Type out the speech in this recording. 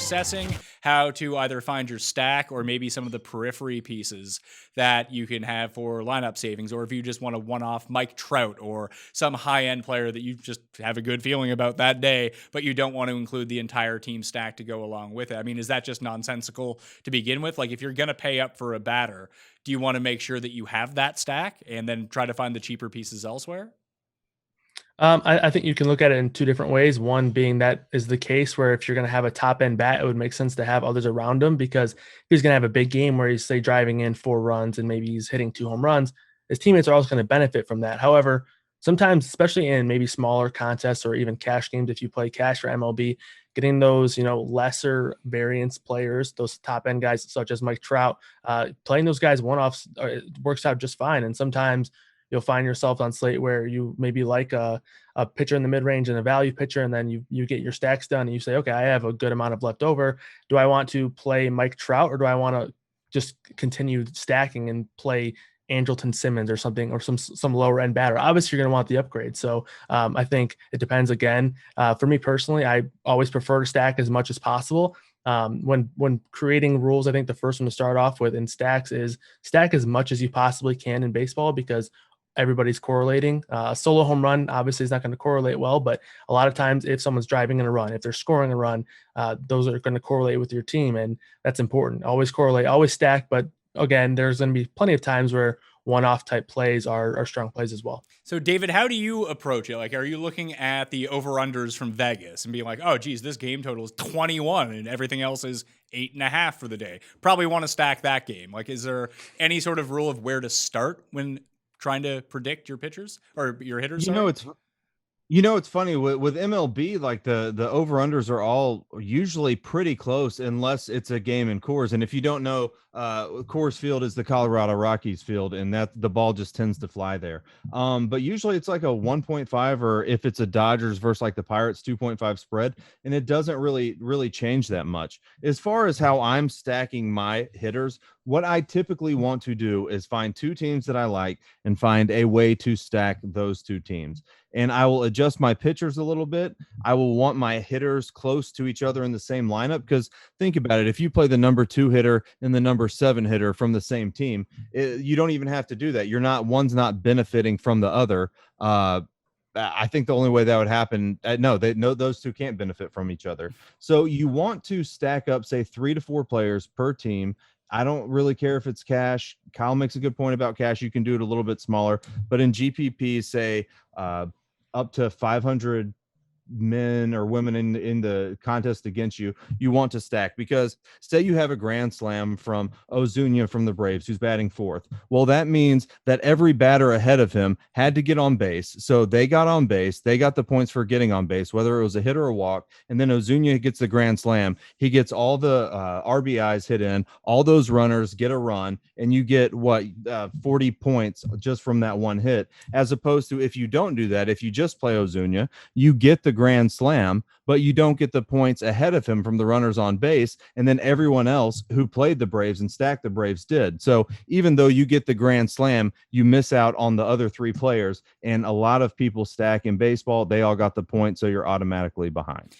assessing how to either find your stack or maybe some of the periphery pieces that you can have for lineup savings, or if you just want a one-off Mike Trout or some high-end player that you just have a good feeling about that day, but you don't want to include the entire team stack to go along with it. I mean, is that just nonsensical to begin with? Like, if you're going to pay up for a batter, do you want to make sure that you have that stack and then try to find the cheaper pieces elsewhere? I think you can look at it in two different ways. One being that is the case where if you're going to have a top end bat, it would make sense to have others around him, because if he's going to have a big game where he's, say, driving in 4 runs and maybe he's hitting 2 home runs, his teammates are also going to benefit from that. However, sometimes, especially in maybe smaller contests or even cash games, if you play cash or MLB, getting those, lesser variance players, those top end guys such as Mike Trout, playing those guys one offs works out just fine. And sometimes you'll find yourself on slate where you maybe like a pitcher in the mid range and a value pitcher, and then you get your stacks done and you say, okay, I have a good amount of left over. Do I want to play Mike Trout, or do I want to just continue stacking and play Andrelton Simmons or something, or some lower end batter? Obviously, you're going to want the upgrade. So I think it depends. Again, for me personally, I always prefer to stack as much as possible. When creating rules, I think the first one to start off with in stacks is stack as much as you possibly can in baseball, because everybody's correlating. A solo home run obviously is not going to correlate well, but a lot of times if someone's driving in a run, if they're scoring a run, those are going to correlate with your team, and that's important. Always correlate, always stack, but again, there's going to be plenty of times where one-off type plays are strong plays as well. So, David, how do you approach it? Like, are you looking at the over-unders from Vegas and being like, oh, geez, this game total is 21 and everything else is 8.5 for the day? Probably want to stack that game. Like, is there any sort of rule of where to start when trying to predict your pitchers or your hitters? It's funny with MLB, like the over-unders are all usually pretty close unless it's a game in Coors. And if you don't know, Coors Field is the Colorado Rockies field, and that the ball just tends to fly there. But usually it's like a 1.5, or if it's a Dodgers versus like the Pirates, 2.5 spread, and it doesn't really change that much. As far as how I'm stacking my hitters, what I typically want to do is find two teams that I like and find a way to stack those two teams. And I will adjust my pitchers a little bit. I will want my hitters close to each other in the same lineup, because think about it. If you play the number 2 hitter and the number 7 hitter from the same team, you don't even have to do that. One's not benefiting from the other. I think the only way that would happen, those two can't benefit from each other. So you want to stack up, say, 3 to 4 players per team. I don't really care if it's cash. Kyle makes a good point about cash. You can do it a little bit smaller, but in GPP, say, up to 500 men or women in the contest against you, you want to stack, because say you have a grand slam from Ozuna from the Braves who's batting 4th. Well, that means that every batter ahead of him had to get on base. So they got on base. They got the points for getting on base, whether it was a hit or a walk. And then Ozuna gets the grand slam. He gets all the RBIs hit in, all those runners get a run, and you get 40 points just from that one hit. As opposed to if you don't do that, if you just play Ozuna, you get the grand slam, but you don't get the points ahead of him from the runners on base, and then everyone else who played the Braves and stacked the Braves did. So even though you get the grand slam, you miss out on the other 3 players, and a lot of people stack in baseball. They all got the point, so you're automatically behind.